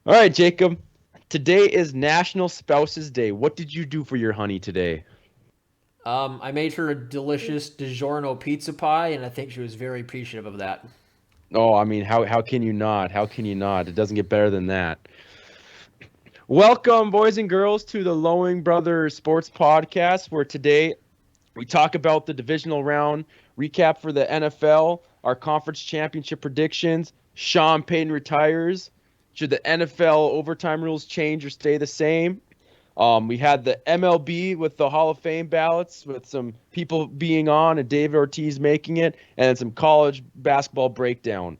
All right, Jacob. Today is National Spouses Day. What did you do for your honey today? I made her a delicious DiGiorno pizza pie, and I think she was very appreciative of that. Oh, I mean, how can you not? How can you not? It doesn't get better than that. Welcome, boys and girls, to the Lowing Brothers Sports Podcast, where today we talk about the divisional round recap for the NFL, our conference championship predictions. Sean Payton retires. Should the NFL overtime rules change or stay the same? We had the MLB with the Hall of Fame ballots, with some people being on and David Ortiz making it, and some college basketball breakdown.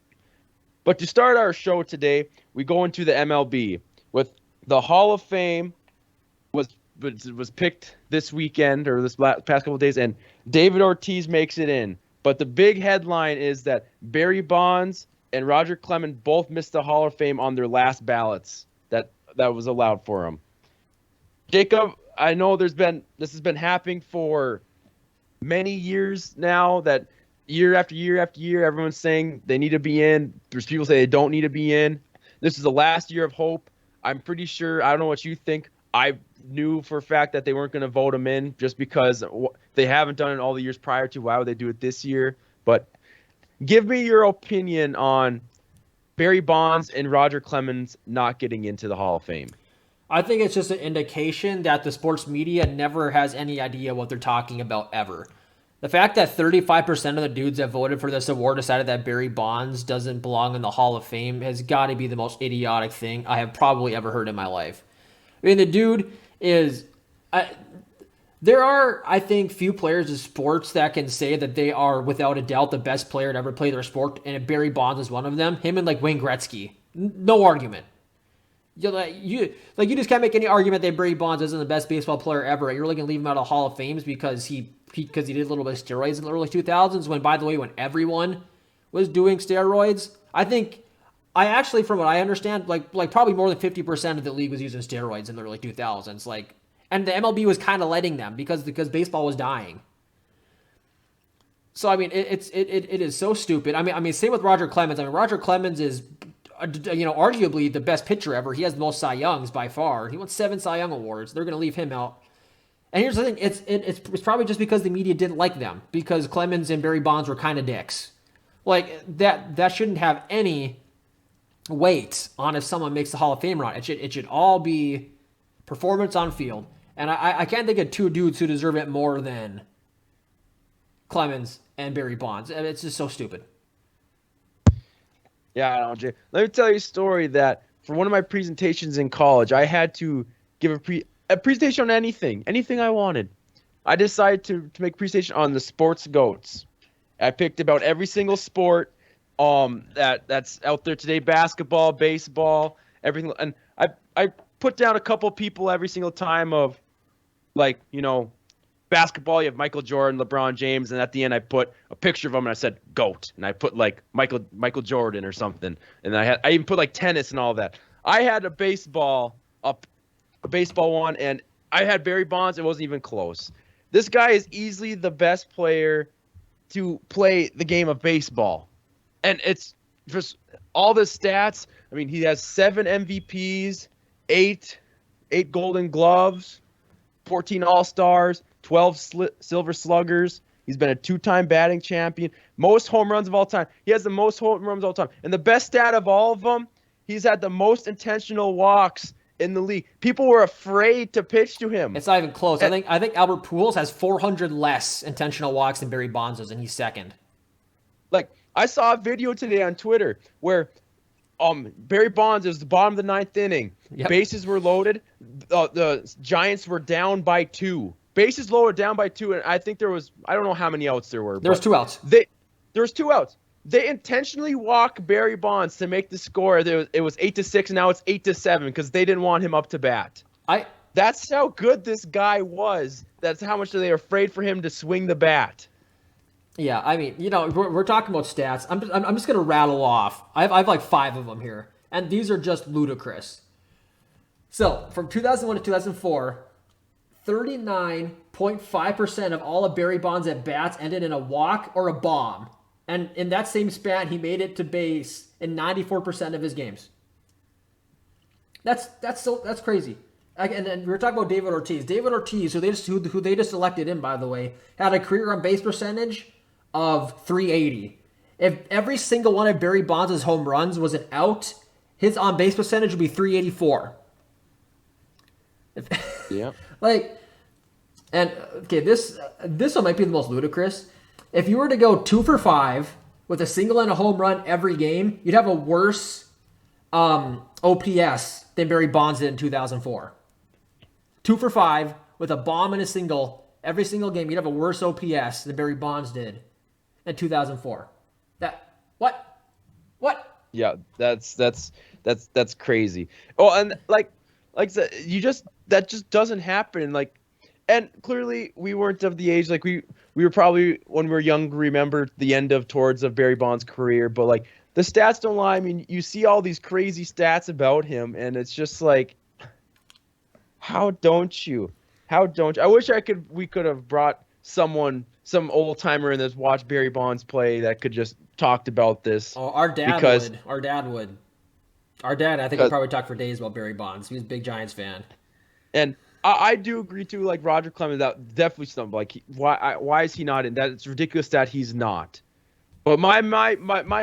But to start our show today, we go into the MLB with the Hall of Fame was was picked this weekend or this past couple of days, and David Ortiz makes it in. But the big headline is that Barry Bonds and Roger Clemens both missed the Hall of Fame on their last ballots that was allowed for them. Jacob, I know this has been happening for many years now. That year after year after year, everyone's saying they need to be in. There's people say they don't need to be in. This is the last year of hope. I'm pretty sure. I don't know what you think. I knew for a fact that they weren't going to vote him in just because they haven't done it all the years prior to. Why would they do it this year? But give me your opinion on Barry Bonds and Roger Clemens not getting into the Hall of Fame. I think it's just an indication that the sports media never has any idea what they're talking about ever. The fact that 35% of the dudes that voted for this award decided that Barry Bonds doesn't belong in the Hall of Fame has got to be the most idiotic thing I have probably ever heard in my life. I mean, the dude is. There are, I think, few players in sports that can say that they are, without a doubt, the best player to ever play their sport, and Barry Bonds is one of them. Him and like Wayne Gretzky, no argument. You just can't make any argument that Barry Bonds isn't the best baseball player ever. You're really gonna leave him out of Hall of Fames because he did a little bit of steroids in the early 2000s. When, by the way, when everyone was doing steroids, I actually, from what I understand, like probably more than 50% of the league was using steroids in the early 2000s. And the MLB was kind of letting them because baseball was dying. So I mean, it is so stupid. I mean, same with Roger Clemens. I mean, Roger Clemens is, arguably the best pitcher ever. He has the most Cy Youngs by far. He won 7 Cy Young awards. They're going to leave him out. And here's the thing: it's probably just because the media didn't like them because Clemens and Barry Bonds were kind of dicks. Like that shouldn't have any weight on if someone makes the Hall of Fame run. It should all be performance on field. And I can't think of two dudes who deserve it more than Clemens and Barry Bonds. It's just so stupid. Yeah, I know, Jay. Let me tell you a story that for one of my presentations in college, I had to give a presentation on anything I wanted. I decided to make a presentation on the sports goats. I picked about every single sport that's out there today: basketball, baseball, everything. And I put down a couple people every single time of like, basketball, you have Michael Jordan, LeBron James, and at the end I put a picture of him and I said GOAT, and I put like Michael Jordan or something, and I even put like tennis and all that. I had a baseball one, and I had Barry Bonds. It wasn't even close. This guy is easily the best player to play the game of baseball, and it's just all the stats. I mean, he has 7 MVPs, eight Golden Gloves, 14 All Stars, 12 Silver Sluggers. He's been a 2-time batting champion, most home runs of all time. He has the most home runs of all time. And the best stat of all of them, he's had the most intentional walks in the league. People were afraid to pitch to him. It's not even close. I And, think I think Albert Pujols has 400 less intentional walks than Barry Bonds does, and he's second. like, I saw a video today on Twitter where Barry Bonds, it was the bottom of the ninth inning. Yep. Bases were loaded. The Giants were down by 2. Bases loaded, down by 2, and I think I don't know how many outs there were, There was but 2 outs. there was 2 outs. They intentionally walk Barry Bonds to make the score. It was 8-6, and now it's 8-7 because they didn't want him up to bat. I That's how good this guy was. That's how much they were afraid for him to swing the bat. Yeah, I mean, we're talking about stats. I'm just gonna rattle off. I have like 5 of them here, and these are just ludicrous. So from 2001 to 2004, 39.5% of all of Barry Bonds at bats ended in a walk or a bomb, and in that same span, he made it to base in 94% of his games. That's crazy. And then we were talking about David Ortiz. David Ortiz, who they just elected in, by the way, had a career on base percentage of 380. If every single one of Barry Bonds' home runs was an out, his on base percentage would be 384. Yeah. Like, and okay, this one might be the most ludicrous. If you were to go 2 for 5 with a single and a home run every game, you'd have a worse OPS than Barry Bonds did in 2004. 2 for 5 with a bomb and a single every single game, you'd have a worse OPS than Barry Bonds did in 2004. What? Yeah, that's crazy. Oh, and like I said, that just doesn't happen. Like, and clearly we weren't of the age, like we were probably when we were young, remember the end towards of Barry Bonds' career, but like the stats don't lie. I mean, you see all these crazy stats about him, and it's just like, how don't you? How don't you? I wish we could have brought some old timer in this watch Barry Bonds play that could just talked about this. Oh, our dad would. Our dad, I think, would probably talk for days about Barry Bonds. He was a big Giants fan. And I do agree too. Like Roger Clemens, that definitely something. Like why is he not in that? It's ridiculous that he's not. But my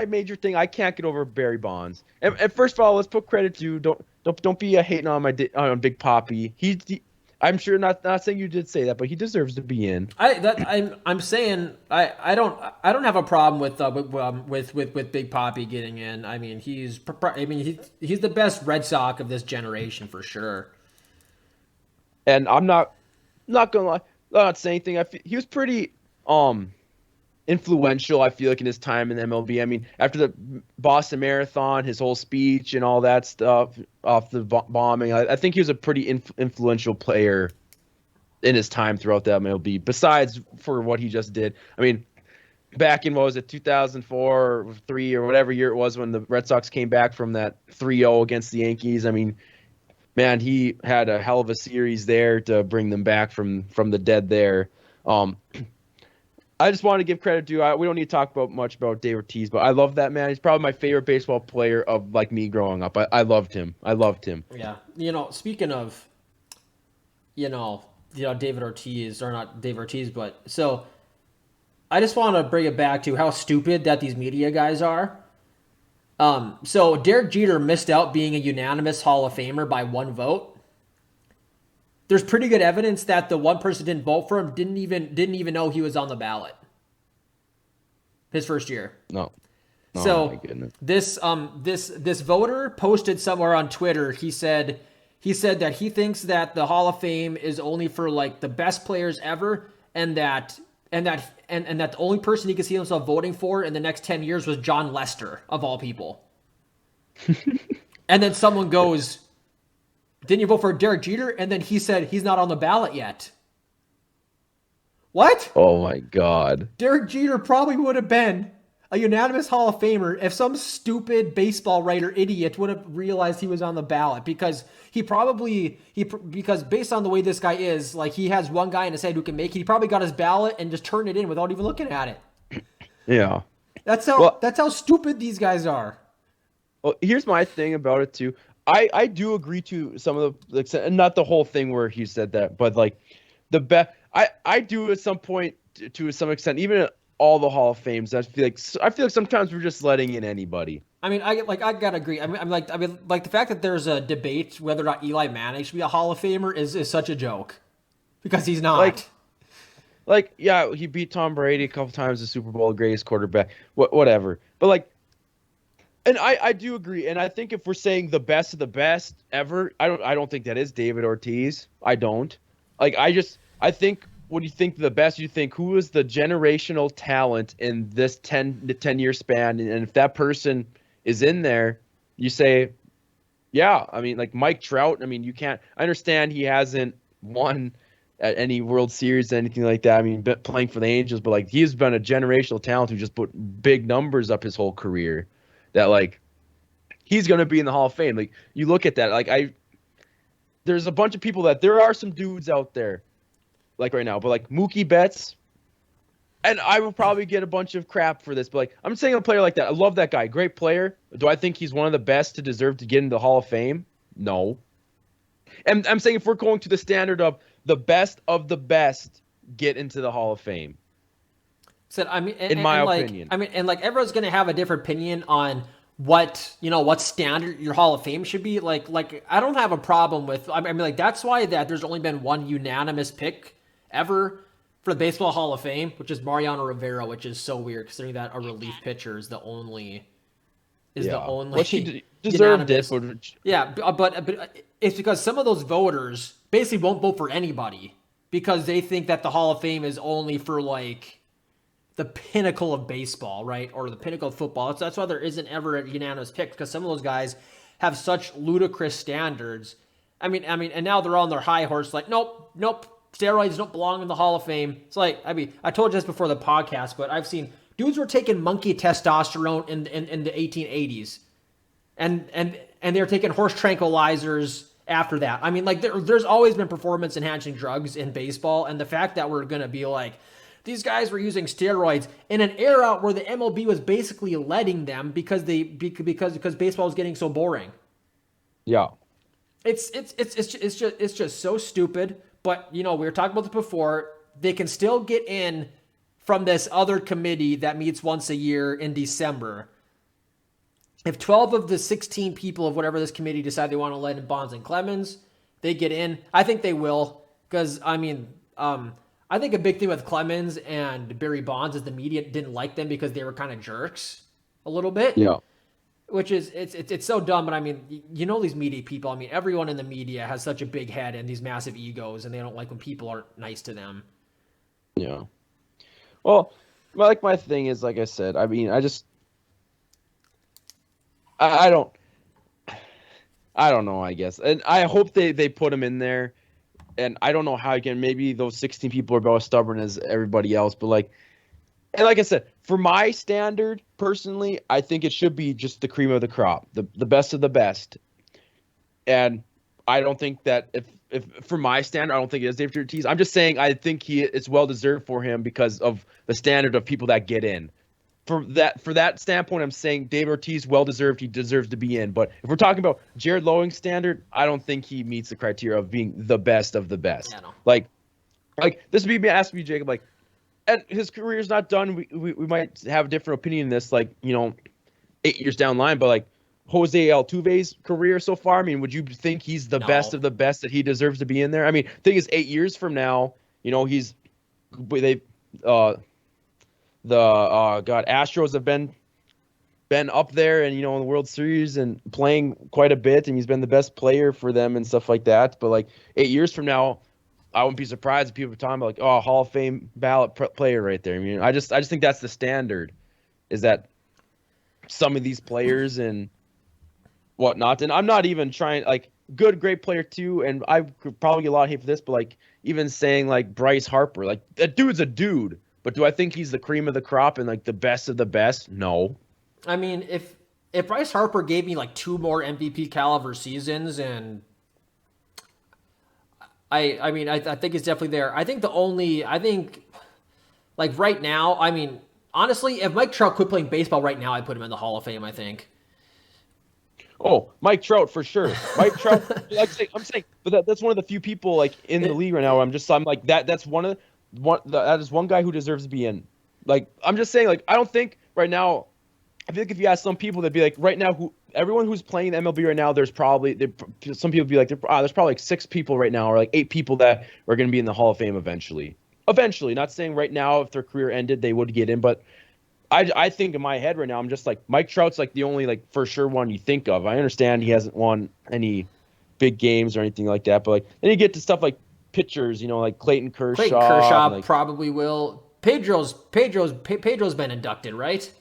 major thing, I can't get over Barry Bonds. And first of all, let's put credit to don't be hating on Big Papi. I'm sure not saying you did say that, but he deserves to be in. I'm saying I don't have a problem with Big Papi getting in. I mean he's the best Red Sox of this generation for sure. And I'm not gonna lie, I'm not saying anything. He was pretty influential, I feel like, in his time in MLB. I mean, after the Boston Marathon, his whole speech and all that stuff off the bombing, I think he was a pretty influential player in his time throughout the MLB, besides for what he just did. I mean, back in, what was it, 2004 or 3 or whatever year it was when the Red Sox came back from that 3-0 against the Yankees, I mean, man, he had a hell of a series there to bring them back from the dead there. I just want to give credit to. We don't need to talk much about Dave Ortiz, but I love that man. He's probably my favorite baseball player of like me growing up. I loved him. Yeah, speaking of, David Ortiz, or not Dave Ortiz, but so I just want to bring it back to how stupid that these media guys are. So Derek Jeter missed out being a unanimous Hall of Famer by 1 vote. There's pretty good evidence that the one person who didn't vote for him didn't even know he was on the ballot. His first year. No. Oh, so my goodness. This voter posted somewhere on Twitter. He said that he thinks that the Hall of Fame is only for like the best players ever, and that the only person he could see himself voting for in the next 10 years was John Lester, of all people. And then someone goes, "Didn't you vote for Derek Jeter?" And then he said he's not on the ballot yet. What? Oh my God. Derek Jeter probably would have been a unanimous Hall of Famer if some stupid baseball writer idiot would have realized he was on the ballot, because because based on the way this guy is, like, he has one guy in his head who can make it. He probably got his ballot and just turned it in without even looking at it. Yeah. That's how stupid these guys are. Well, here's my thing about it too. I do agree to some of the, like, and not the whole thing where he said that, but like the best. I do at some point to some extent, even all the Hall of Fames. I feel like sometimes we're just letting in anybody. I mean, I gotta agree. I mean, the fact that there's a debate whether or not Eli Manning should be a Hall of Famer is such a joke, because he's not. Like, yeah, he beat Tom Brady a couple times, the Super Bowl, greatest quarterback, whatever. But like, and I do agree, and I think if we're saying the best of the best ever, I don't think that is David Ortiz. I don't. Like, I think when you think the best, you think who is the generational talent in this 10 year span, and if that person is in there, you say, yeah. I mean, like Mike Trout. I mean, you can't. I understand he hasn't won at any World Series or anything like that. I mean, playing for the Angels, but like he's been a generational talent who just put big numbers up his whole career. That like he's going to be in the Hall of Fame. Like, you look at that, like there's a bunch of people that there are some dudes out there like right now, but like Mookie Betts, and I will probably get a bunch of crap for this, but like I'm saying a player like that. I love that guy, great player. Do I think he's one of the best to deserve to get into the Hall of Fame? No. And I'm saying if we're going to the standard of the best get into the Hall of Fame, So I mean, in my opinion. and like everyone's gonna have a different opinion on what standard your Hall of Fame should be. Like I don't have a problem with. I mean, like that's why that there's only been one unanimous pick ever for the Baseball Hall of Fame, which is Mariano Rivera, which is so weird considering that a relief pitcher is the Yeah. only Well, she deserved it, unanimous. but Yeah, but it's because some of those voters basically won't vote for anybody because they think that the Hall of Fame is only for like the pinnacle of baseball, right? Or the pinnacle of football. That's why there isn't ever a unanimous pick because some of those guys have such ludicrous standards. And now they're on their high horse, like, nope, steroids don't belong in the Hall of Fame. It's like, I told you this before the podcast, but I've seen dudes were taking monkey testosterone in the 1880s, and they were taking horse tranquilizers after that. I mean, like, there's always been performance enhancing drugs in baseball, and the fact that we're gonna be like, these guys were using steroids in an era where the MLB was basically letting them because baseball was getting so boring. yeah. It's just so stupid. But we were talking about this before. They can still get in from this other committee that meets once a year in December. If 12 of the 16 people of whatever this committee decide they want to let in Bonds and Clemens, they get in. I think they will because I think a big thing with Clemens and Barry Bonds is the media didn't like them because they were kind of jerks a little bit, Yeah. which is it's so dumb. But I mean, these media people. I mean, everyone in the media has such a big head and these massive egos, and they don't like when people aren't nice to them. Yeah. Well, like my thing is, like I said, I mean, I don't know, I guess. And I hope they put him in there. And I don't know how again, maybe those 16 people are about as stubborn as everybody else, but like I said, for my standard, personally, I think it should be just the cream of the crop, the best of the best. And I don't think that if for my standard, I don't think it is David Ortiz. I'm just saying I think it's well deserved for him because of the standard of people that get in. For that standpoint, I'm saying David Ortiz well deserved. He deserves to be in. But if we're talking about Jared Lowing's standard, I don't think he meets the criteria of being the best of the best. Yeah, no. Like this would be asking me, Jacob. Like, and his career's not done. We might have a different opinion in this. Like 8 years down the line, but like Jose Altuve's career so far. I mean, would you think he's the best of the best that he deserves to be in there? I mean, thing is, 8 years from now, Astros have been up there and in the World Series and playing quite a bit, and he's been the best player for them and stuff like that. But like 8 years from now, I wouldn't be surprised if people are talking about like, oh, Hall of Fame ballot player right there. I mean, I just think that's the standard, is that some of these players and whatnot. And I'm not even trying, like, great player too, and I could probably get a lot of hate for this, but like even saying like Bryce Harper, like that dude's a dude. But do I think he's the cream of the crop and like the best of the best? No. I mean, if Bryce Harper gave me like 2 more MVP caliber seasons, and I think it's definitely there. I think like right now, I mean, honestly, if Mike Trout quit playing baseball right now, I'd put him in the Hall of Fame, I think. Oh, Mike Trout for sure. Mike Trout, I'm saying, but that's one of the few people like in the league right now. I'm like that. That's that is one guy who deserves to be in. Like, I'm just saying, like, I don't think right now. I feel like if you ask some people, they'd be like, right now, everyone who's playing the MLB right now, some people be like, there's probably like 6 people right now, or like 8 people that are going to be in the Hall of Fame eventually. Eventually, not saying right now if their career ended they would get in, but I think in my head right now, I'm just like Mike Trout's like the only like for sure one you think of. I understand he hasn't won any big games or anything like that, but like then you get to stuff like pitchers, like Clayton Kershaw. Clayton Kershaw probably will. Pedro's been inducted, right?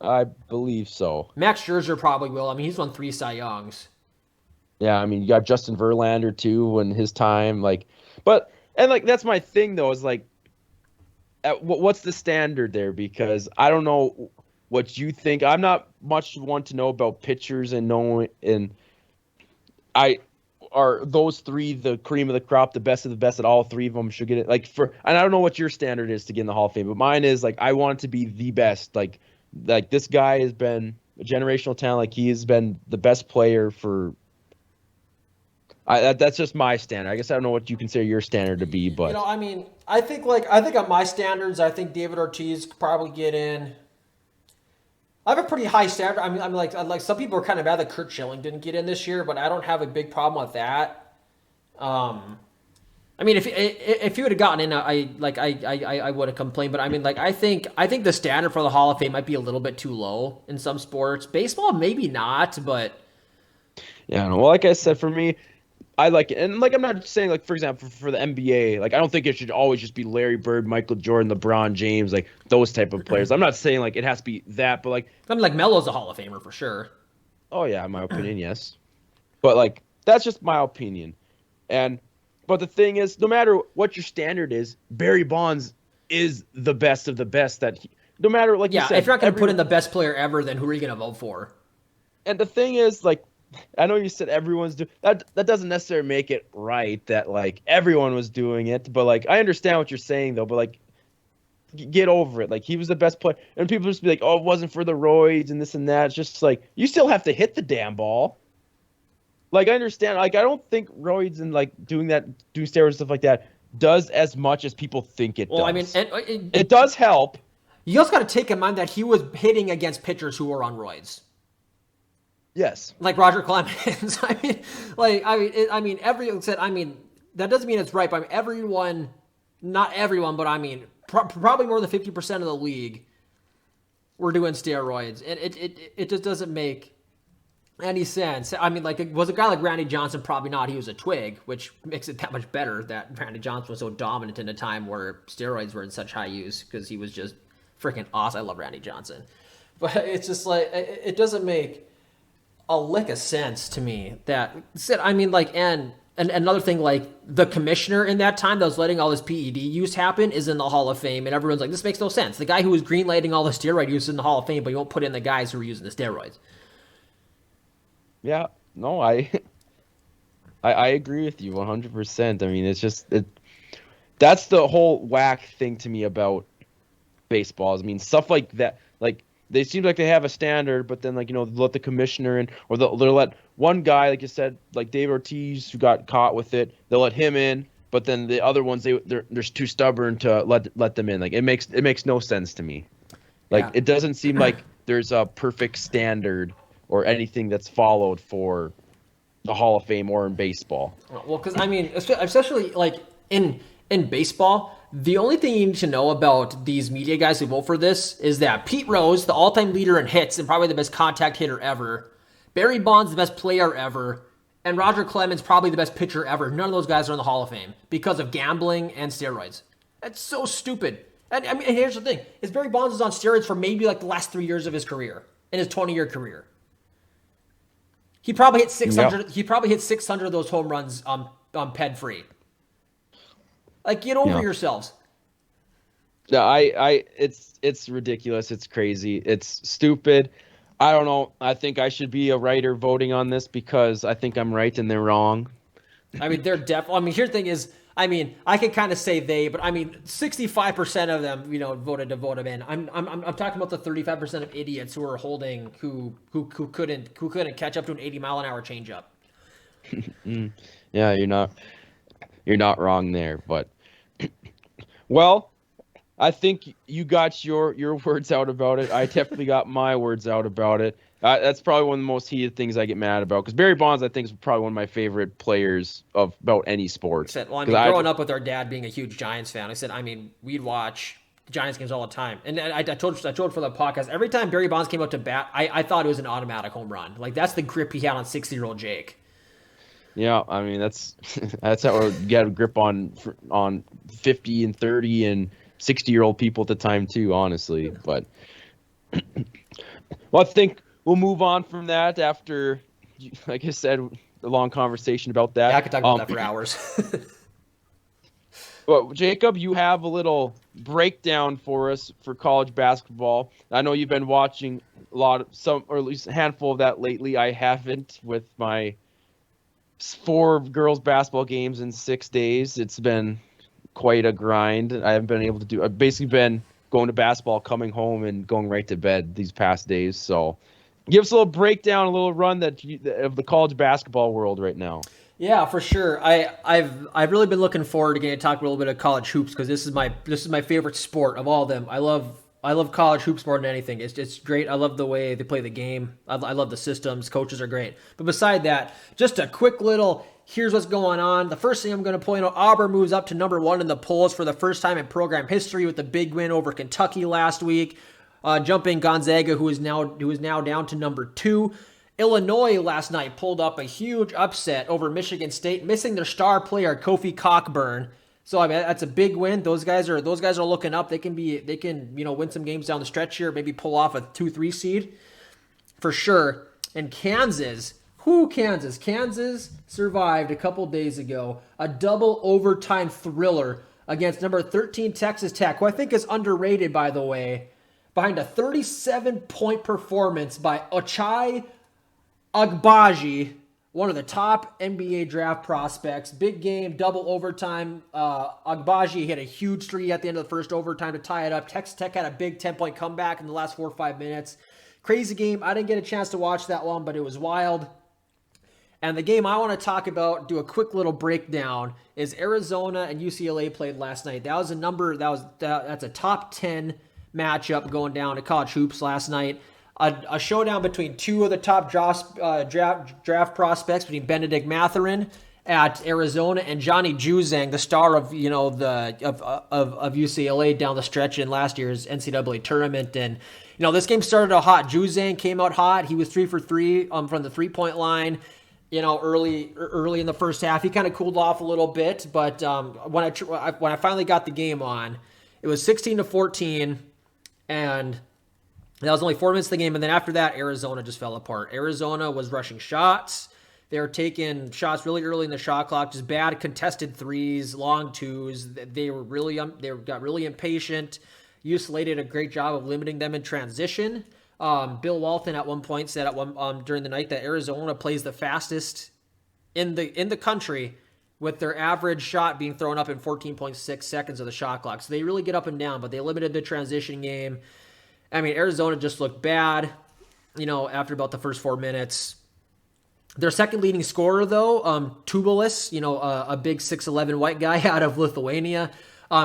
I believe so. Max Scherzer probably will. I mean, he's won 3 Cy Youngs. Yeah, I mean, you got Justin Verlander too in his time, like, but that's my thing though, is like, what's the standard there? Because I don't know what you think. I'm not much one to know about pitchers and are those 3 the cream of the crop, the best of the best, that all 3 of them should get it. Like and I don't know what your standard is to get in the Hall of Fame, but mine is like I want it to be the best. Like this guy has been a generational talent. Like he has been the best player for That's just my standard. I guess I don't know what you consider your standard to be, You know, but I mean, I think on my standards, I think David Ortiz could probably get in. I have a pretty high standard. I'm like some people are kind of mad that Kurt Schilling didn't get in this year, but I don't have a big problem with that. Um, I mean, if he would have gotten in, I would have complained. But I mean, like I think the standard for the Hall of Fame might be a little bit too low in some sports. Baseball, maybe not, but yeah. Well, like I said, for me, I like it. And like I'm not saying like for example for the NBA, like I don't think it should always just be Larry Bird, Michael Jordan, LeBron James, like those type of players. I'm not saying like it has to be that, but like I mean, like Melo's a Hall of Famer for sure. oh yeah, in my opinion, yes. But like that's just my opinion. And but the thing is, no matter what your standard is, Barry Bonds is the best of the best no matter like you Yeah, if said, you're not going to put in the best player ever, then who are you going to vote for? and the thing is like I know you said everyone's doing that. That doesn't necessarily make it right that like everyone was doing it, but like I understand what you're saying though. But like, get over it. Like he was the best player, and people just be like, "Oh, it wasn't for the roids and this and that." It's just like you still have to hit the damn ball. Like I understand. Like I don't think roids and like doing steroids and stuff like that does as much as people think it Well, I mean, does. It does help. you also got to take in mind that he was hitting against pitchers who were on roids. Yes. Like Roger Clemens. Everyone said. I mean, that doesn't mean it's right, but I mean, everyone, not everyone, but I mean, probably more than 50% of the league were doing steroids, and it just doesn't make any sense. I mean, like, was a guy like Randy Johnson? Probably not. He was a twig, which makes it that much better that Randy Johnson was so dominant in a time where steroids were in such high use because he was just freaking awesome. I love Randy Johnson, but it's just like it doesn't make a lick of sense to me that said. I mean, like, and another thing, like the commissioner in that time that was letting all this PED use happen is in the Hall of Fame, and everyone's like, this makes no sense. The guy who was greenlighting all the steroid use is in the Hall of Fame, but you won't put in the guys who were using the steroids. Yeah. No, I agree with you 100%. I mean, it's just that's the whole whack thing to me about baseballs. I mean, stuff like that, like they seem like they have a standard, but then like they'll let the commissioner in, or they'll let one guy, like you said, like Dave Ortiz, who got caught with it, they'll let him in, but then the other ones they're too stubborn to let them in. Like it makes no sense to me. Like Yeah. it doesn't seem like there's a perfect standard or anything that's followed for the Hall of Fame or in baseball. Well, because I mean, especially like in baseball, the only thing you need to know about these media guys who vote for this is that Pete Rose, the all-time leader in hits and probably the best contact hitter ever, Barry Bonds, the best player ever, and Roger Clemens, probably the best pitcher ever. None of those guys are in the Hall of Fame because of gambling and steroids. That's so stupid. And I mean, and here's the thing: is Barry Bonds was on steroids for maybe like the last 3 years of his career, in his 20-year career. He probably hit 600. Yep. He probably hit 600 of those home runs ped free. Like, get over Yeah. yourselves. Yeah, it's ridiculous. It's crazy. It's stupid. I don't know. I think I should be a writer voting on this because I think I'm right and they're wrong. I mean, they're definitely. I mean, here's the thing is, I mean, I can kind of say they, but I mean, 65% of them, voted to vote him in. I'm talking about the 35% of idiots who are holding who couldn't catch up to an 80-mile-an-hour changeup. Yeah, you're not wrong there, but well, I think you got your words out about it. I definitely got my words out about it. That's probably one of the most heated things I get mad about because Barry Bonds, I think, is probably one of my favorite players of about any sport. I said, well, I mean, growing up with our dad being a huge Giants fan, I said, I mean, we'd watch the Giants games all the time. And I told for the podcast, every time Barry Bonds came out to bat, I thought it was an automatic home run. Like, that's the grip he had on 60-year-old Jake. Yeah, I mean that's how we get a grip on 50 and 30 and 60-year-old people at the time too, honestly. But well, I think we'll move on from that after, like I said, a long conversation about that. Yeah, I could talk about that for hours. Well, Jacob, you have a little breakdown for us for college basketball. I know you've been watching a lot of or at least a handful of that lately. I haven't with my 4 girls basketball games in 6 days. It's been quite a grind. I haven't been able to do. I've basically been going to basketball, coming home, and going right to bed these past days. So Give us a little breakdown, a little run of the college basketball world right now. Yeah, for sure. I've really been looking forward to getting to talk a little bit of college hoops because this is my favorite sport of all of them. I love college hoops more than anything. It's great. I love the way they play the game. I love the systems. Coaches are great. But beside that, just a quick little here's what's going on. The first thing I'm going to point out: Auburn moves up to #1 in the polls for the first time in program history with the big win over Kentucky last week, jumping Gonzaga, who is now down to #2. Illinois last night pulled up a huge upset over Michigan State, missing their star player Kofi Cockburn. So I mean that's a big win. Those guys are looking up. They can win some games down the stretch here, maybe pull off a 2-3 seed for sure. And Kansas survived a couple days ago a double overtime thriller against number 13 Texas Tech, who I think is underrated, by the way, behind a 37-point performance by Ochai Agbaji, one of the top NBA draft prospects. Big game, double overtime. Agbaji hit a huge three at the end of the first overtime to tie it up. Texas Tech had a big 10-point comeback in the last 4 or 5 minutes. Crazy game. I didn't get a chance to watch that one, but it was wild. And the game I want to talk about, do a quick little breakdown, is Arizona and UCLA played last night. That was that's a top 10 matchup going down to college hoops last night. A showdown between two of the top draft prospects, between Benedict Mathurin at Arizona and Johnny Juzang, the star of of UCLA down the stretch in last year's NCAA tournament. And this game started out hot. Juzang came out hot. He was 3 for 3 from the 3-point line. Early in the first half, he kind of cooled off a little bit. But when I finally got the game on, it was 16-14, and that was only 4 minutes of the game, and then after that, Arizona just fell apart. Arizona was rushing shots. They were taking shots really early in the shot clock, just bad contested threes, long twos. They got really impatient. UCLA did a great job of limiting them in transition. Bill Walton at one point said during the night that Arizona plays the fastest in the country, with their average shot being thrown up in 14.6 seconds of the shot clock. So they really get up and down, but they limited the transition game. I mean, Arizona just looked bad, after about the first 4 minutes. Their second leading scorer, though, Tubelis, a big 6'11" white guy out of Lithuania.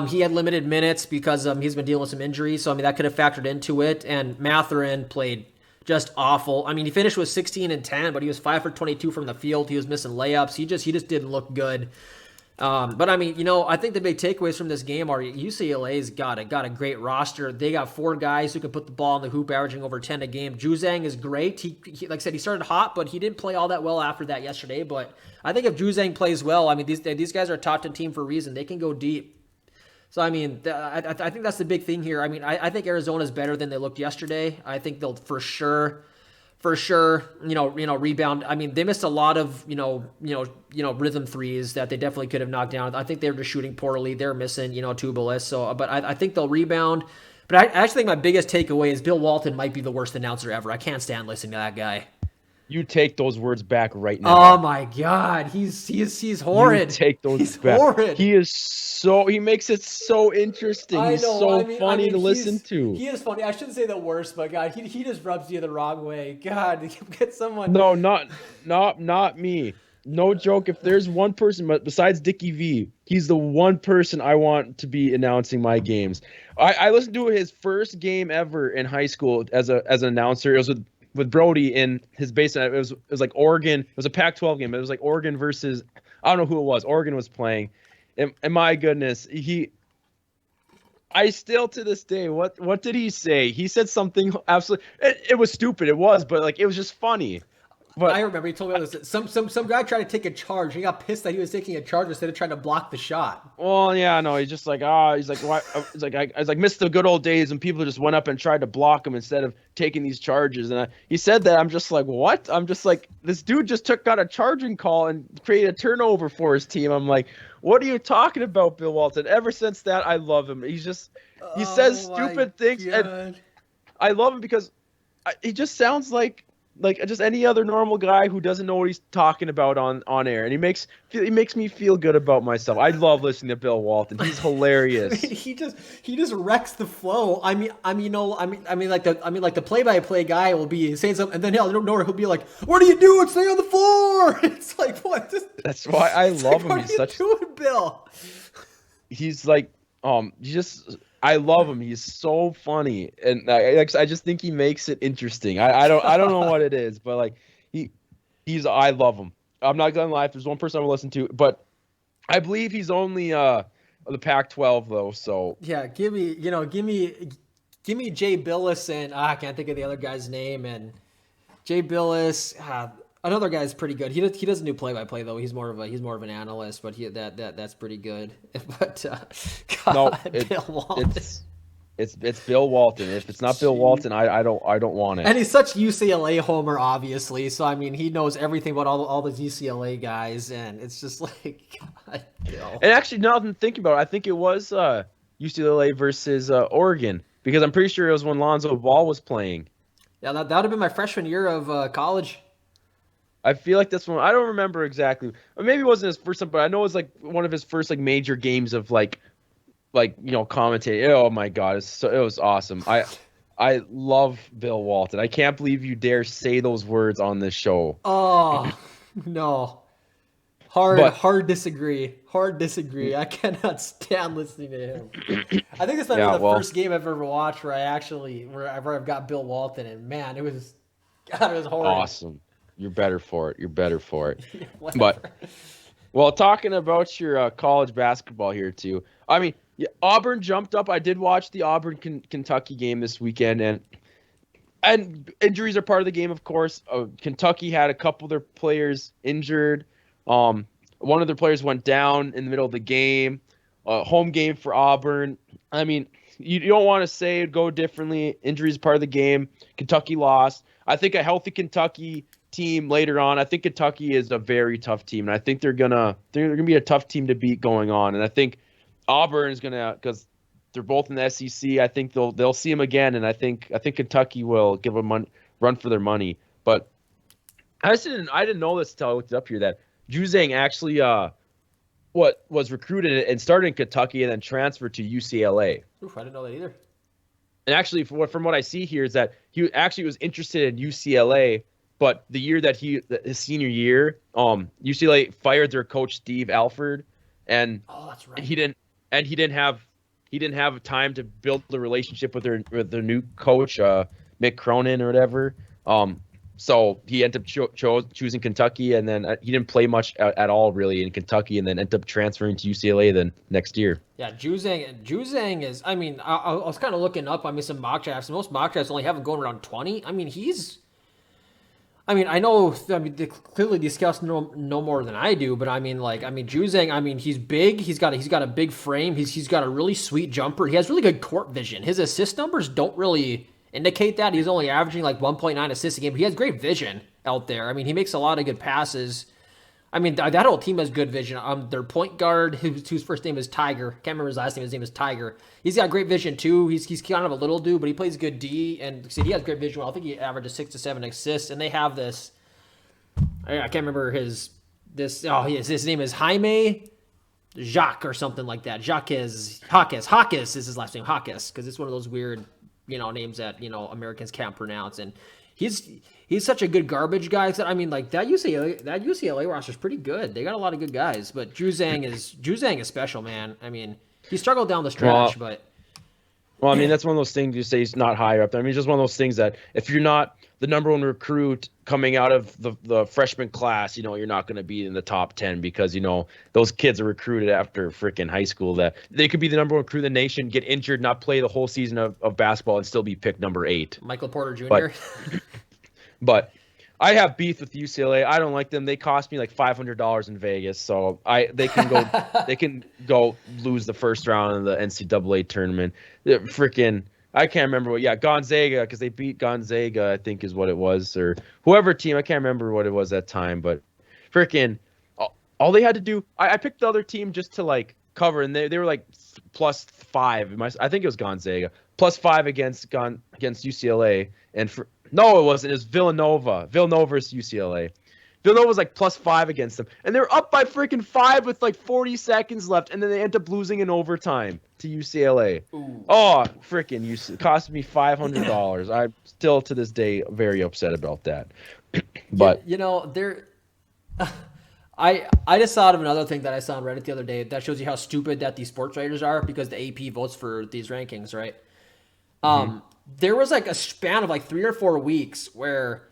He had limited minutes because he's been dealing with some injuries, so I mean that could have factored into it. And Mathurin played just awful. I mean, he finished with 16 and 10, but he was 5 for 22 from the field. He was missing layups. He just didn't look good. But I mean, I think the big takeaways from this game are UCLA's got a great roster. They got 4 guys who can put the ball in the hoop, averaging over 10 a game. Juzang is great. He like I said, he started hot, but he didn't play all that well after that yesterday. But I think if Juzang plays well, I mean, these guys are a top 10 team for a reason. They can go deep. So I mean, I think that's the big thing here. I mean, I think Arizona's better than they looked yesterday. I think they'll for sure, rebound. I mean, they missed a lot of, rhythm threes that they definitely could have knocked down. I think they were just shooting poorly. They're missing, Tubelis. So, but I think they'll rebound. But I actually think my biggest takeaway is Bill Walton might be the worst announcer ever. I can't stand listening to that guy. You take those words back right now. Oh my God, he's horrid. You take those he's back. Horrid. He makes it so interesting. He's so funny to listen to. He is funny. I shouldn't say the worst, but God, he just rubs you the wrong way. God, get someone. No, not me. No joke. If there's one person, but besides Dickie V, he's the one person I want to be announcing my games. I listened to his first game ever in high school as an announcer. It was with Brody in his basement. It was like Oregon. It was a Pac-12 game. It was like Oregon versus, I don't know who it was. Oregon was playing. And my goodness, I still to this day, what did he say? He said something absolutely, it was stupid. It was, but like, it was just funny. But I remember he told me this. Some guy tried to take a charge. He got pissed that he was taking a charge instead of trying to block the shot. Well, yeah, no, he's just like, he's like, why? He's like, I missed the good old days when people just went up and tried to block him instead of taking these charges. And he said that. I'm just like, what? I'm just like, this dude just got a charging call and created a turnover for his team. I'm like, what are you talking about, Bill Walton? Ever since that, I love him. He says stupid things, and I love him because he just sounds like like just any other normal guy who doesn't know what he's talking about on air, and he makes me feel good about myself. I love listening to Bill Walton. He's I mean, hilarious. he just wrecks the flow. Like the play-by-play guy will be saying something, and then he'll be like, "What are you doing? Stay on the floor!" It's like, what? That's why I love him. What are you doing, Bill? He's like I love him. He's so funny, and I just think he makes it interesting. I don't know what it is, but like he I love him. I'm not gonna lie. If there's one person I will listen to, but I believe he's only the Pac-12 though. So Yeah, give me Jay Billis and I can't think of the other guy's name, and Jay Billis. Another guy's pretty good. He doesn't do play-by-play though. He's more of an analyst, but that's pretty good. But no, Bill Walton. it's Bill Walton. If it's not Bill Walton, I don't want it. And he's such UCLA homer, obviously. So I mean, he knows everything about all the UCLA guys, and it's just like, God, Bill. And actually, now that I'm thinking about it, I think it was UCLA versus Oregon, because I'm pretty sure it was when Lonzo Ball was playing. Yeah, that would have been my freshman year of college. I feel like this one. I don't remember exactly. Or maybe it wasn't his first time, but I know it was like one of his first like major games of like commentating. Oh my god, it was awesome. I love Bill Walton. I can't believe you dare say those words on this show. Oh no, hard disagree. Hard disagree. I cannot stand listening to him. I think this might be the first game I've ever watched where I've got Bill Walton, and man, it was horrible. Awesome. You're better for it. You're better for it. But, well, talking about your college basketball here too. I mean, yeah, Auburn jumped up. I did watch the Auburn Kentucky game this weekend, and injuries are part of the game, of course. Kentucky had a couple of their players injured. One of their players went down in the middle of the game. Home game for Auburn. I mean, you don't want to say it go differently. Injuries are part of the game. Kentucky lost. I think a healthy Kentucky team later on. I think Kentucky is a very tough team, and I think they're gonna be a tough team to beat going on. And I think Auburn is gonna, because they're both in the SEC. I think they'll see them again, and I think Kentucky will give them run for their money. But I didn't know this until I looked it up here, that Juzang actually was recruited and started in Kentucky and then transferred to UCLA. Oof, I didn't know that either. And actually, from what I see here, is that he actually was interested in UCLA. But the year that his senior year, UCLA fired their coach Steve Alford, and that's right. he didn't have time to build the relationship with their new coach, Mick Cronin or whatever. So he ended up choosing Kentucky, and then he didn't play much at all really in Kentucky, and then ended up transferring to UCLA then next year. Yeah, Juzang is. I mean, I was kind of looking up. I mean, some mock drafts. Most mock drafts only have him going around 20. I mean, I know. I mean, clearly these scouts know more than I do, but Juzang. I mean, he's big. He's got a big frame. He's got a really sweet jumper. He has really good court vision. His assist numbers don't really indicate that. He's only averaging like 1.9 assists a game, but he has great vision out there. I mean, he makes a lot of good passes. I mean, that whole team has good vision. Their point guard, whose first name is Tiger. Can't remember his last name. His name is Tiger. He's got great vision too. He's kind of a little dude, but he plays good D, and he has great vision. I think he averages 6 to 7 assists, and they have this. I can't remember his name is Jaime Jacques or something like that. Hawkes is his last name. Hawkes, because it's one of those weird, names that Americans can't pronounce, and he's such a good garbage guy. I mean, like that UCLA roster is pretty good. They got a lot of good guys, but Juzang is special, man. I mean, he struggled down the stretch, but I mean, that's one of those things you say he's not higher up there. I mean, it's just one of those things that if you're not the number one recruit coming out of the freshman class, you're not going to be in the top 10 because, those kids are recruited after freaking high school, that they could be the number one recruit in the nation, get injured, not play the whole season of basketball and still be picked number 8. Michael Porter Jr. But I have beef with UCLA. I don't like them. They cost me like $500 in Vegas, so they can go lose the first round of the NCAA tournament. Freaking, I can't remember what. Yeah, Gonzaga, because they beat Gonzaga, I think is what it was, or whoever team. I can't remember what it was that time, but freaking, all they had to do. I picked the other team just to like cover, and they were like +5. I think it was Gonzaga +5 against UCLA, and No, it wasn't. It was Villanova. Villanova versus UCLA. Villanova was like +5 against them, and they're up by freaking 5 with like 40 seconds left, and then they end up losing in overtime to UCLA. Ooh. Oh, freaking! It cost me $500. I'm still to this day very upset about that. Yeah, But there. I just thought of another thing that I saw on Reddit the other day that shows you how stupid that these sports writers are because the AP votes for these rankings, right? mhm. There was like a span of like 3 or 4 weeks where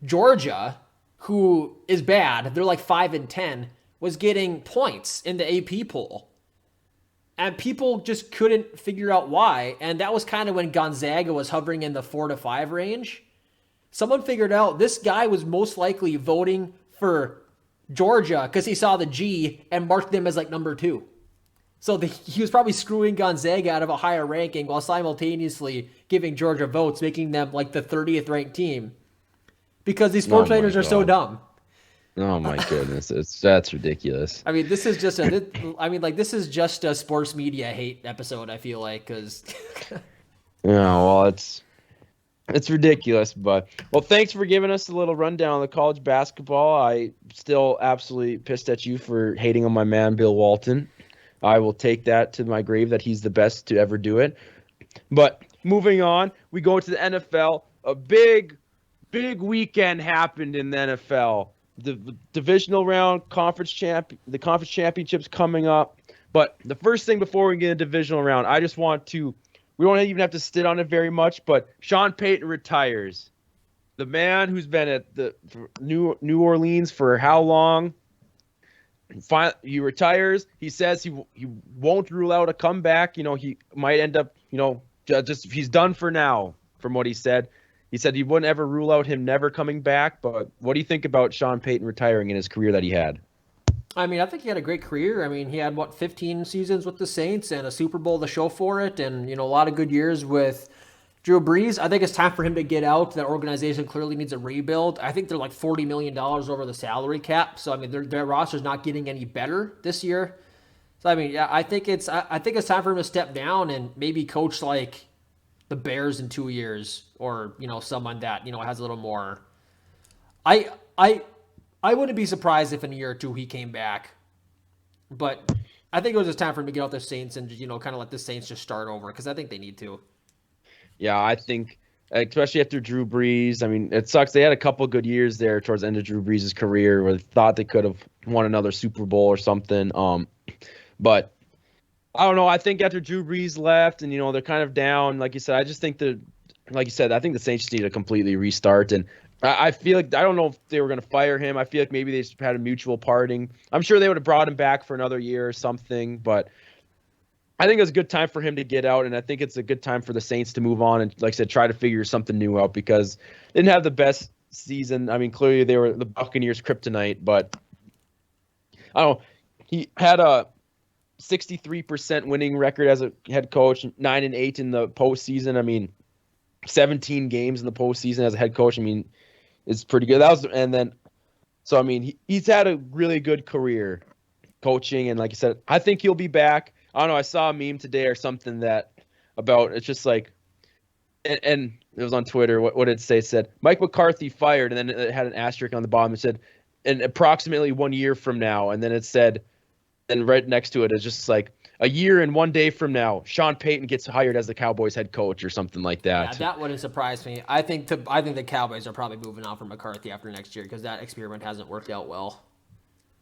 Georgia, who is bad, they're like 5 and 10, was getting points in the AP poll. And people just couldn't figure out why. And that was kind of when Gonzaga was hovering in the 4 to 5 range. Someone figured out this guy was most likely voting for Georgia because he saw the G and marked them as like number 2. So he was probably screwing Gonzaga out of a higher ranking while simultaneously giving Georgia votes, making them like the 30th ranked team because these Oh sports my writers are so god. dumb. Oh my goodness. That's ridiculous. I mean, this is just a. I mean, like this is just a sports media hate episode. I feel like because Yeah, well, it's ridiculous, but well, thanks for giving us a little rundown on the college basketball. I still absolutely pissed at you for hating on my man Bill Walton. I will take that to my grave that he's the best to ever do it. But moving on, we go to the NFL. A big weekend happened in the NFL. The divisional round, the conference championships coming up. But the first thing before we get into divisional round, I just want to. We don't even have to sit on it very much, but Sean Payton retires. The man who's been at the New Orleans for how long? He retires. He says he won't rule out a comeback. He might end up. Just he's done for now. From what he said he wouldn't ever rule out him never coming back. But what do you think about Sean Payton retiring in his career that he had? I mean, I think he had a great career. I mean, he had 15 seasons with the Saints and a Super Bowl to show for it, and a lot of good years with Drew Brees. I think it's time for him to get out. That organization clearly needs a rebuild. I think they're like $40 million over the salary cap. So I mean, their roster's not getting any better this year. So I mean, yeah, I think it's time for him to step down and maybe coach like the Bears in 2 years, or someone that has a little more. I I I wouldn't be surprised if in a year or two he came back, but I think it was just time for him to get out the Saints and kind of let the Saints just start over because I think they need to. Yeah, I think, especially after Drew Brees. I mean, it sucks. They had a couple good years there towards the end of Drew Brees' career where they thought they could have won another Super Bowl or something. But I don't know. I think after Drew Brees left and they're kind of down, like you said, I just think like you said, I think the Saints just need to completely restart. And I feel like I don't know if they were going to fire him. I feel like maybe they just had a mutual parting. I'm sure they would have brought him back for another year or something, but I think it was a good time for him to get out, and I think it's a good time for the Saints to move on and, like I said, try to figure something new out because they didn't have the best season. I mean, clearly they were the Buccaneers' kryptonite, but I don't know. He had a 63% winning record as a head coach, 9-8 in the postseason. I mean, 17 games in the postseason as a head coach. I mean, it's pretty good. So I mean, he's had a really good career coaching, and like I said, I think he'll be back. I don't know. I saw a meme today or something it's just like, and it was on Twitter. What did it say? It said Mike McCarthy fired, and then it had an asterisk on the bottom. It said, and approximately 1 year from now, and then it said, and right next to it is just like a year and 1 day from now, Sean Payton gets hired as the Cowboys head coach or something like Yeah, that. that wouldn't surprise me. I think the Cowboys are probably moving on from McCarthy after next year because that experiment hasn't worked out well.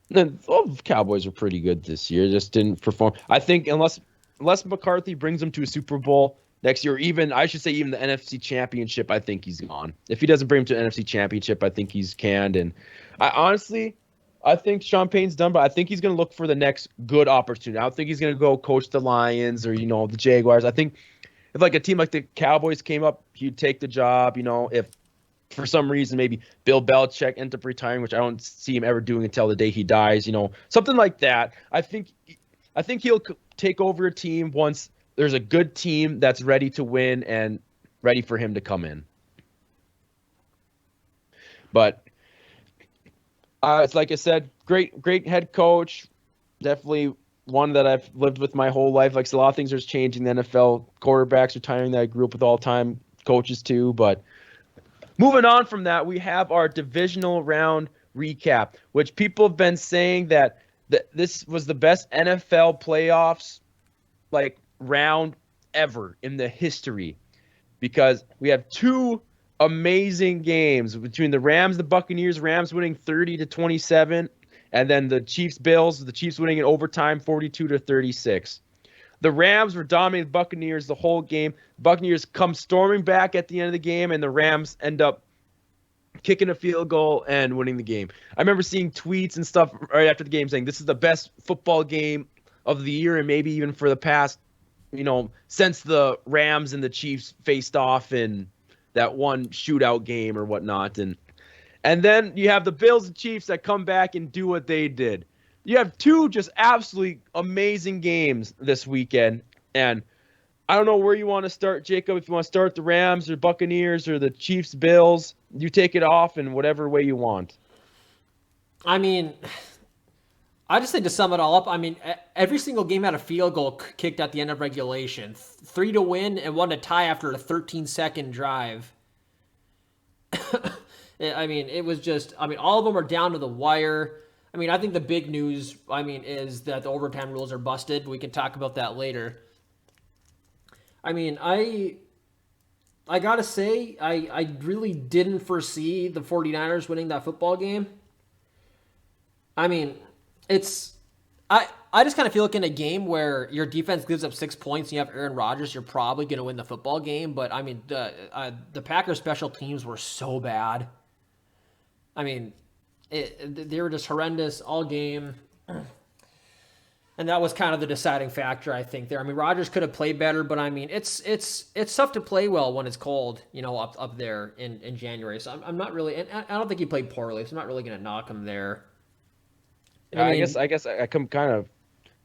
The Cowboys are pretty good this year, just didn't perform. I think unless McCarthy brings them to a Super Bowl next year, or even I should say even the NFC Championship, I think he's gone. If he doesn't bring him to an NFC Championship, I think he's canned. And I think Sean Payton's done, but I think he's going to look for the next good opportunity. I don't think he's going to go coach the Lions or the Jaguars. I think if like a team like the Cowboys came up, he'd take the job. If for some reason maybe Bill Belichick ends up retiring, which I don't see him ever doing until the day he dies, something like that. I think he'll take over a team once there's a good team that's ready to win and ready for him to come in. But it's like I said, great head coach, definitely one that I've lived with my whole life. Like a lot of things are changing. The NFL quarterbacks retiring that I grew up with all the time. coaches too. But moving on from that, we have our divisional round recap, which people have been saying that this was the best NFL playoffs like round ever in the history because we have two amazing games between the Rams, the Buccaneers, Rams winning 30-27, and then the Chiefs, Bills, the Chiefs winning in overtime 42-36. The Rams were dominating the Buccaneers the whole game. Buccaneers come storming back at the end of the game, and the Rams end up kicking a field goal and winning the game. I remember seeing tweets and stuff right after the game saying this is the best football game of the year and maybe even for the past, since the Rams and the Chiefs faced off in that one shootout game or whatnot. And then you have the Bills and Chiefs that come back and do what they did. You have two just absolutely amazing games this weekend. And I don't know where you want to start, Jacob, if you want to start the Rams or Buccaneers or the Chiefs, Bills. You take it off in whatever way you want. I mean, I just think to sum it all up, I mean, every single game had a field goal kicked at the end of regulation. 3 to win and 1 to tie after a 13-second drive. I mean, it was just, all of them are down to the wire. I mean, I think the big news, is that the overtime rules are busted. We can talk about that later. I mean, I gotta say, I really didn't foresee the 49ers winning that football game. I mean, I just kind of feel like in a game where your defense gives up 6 points and you have Aaron Rodgers, you're probably going to win the football game. But, I mean, the Packers special teams were so bad. I mean, they were just horrendous all game. And that was kind of the deciding factor, I think, there. I mean, Rodgers could have played better, but I mean, it's tough to play well when it's cold, up there in January. So I'm not really, and I don't think he played poorly, so I'm not really going to knock him there. I guess I kind of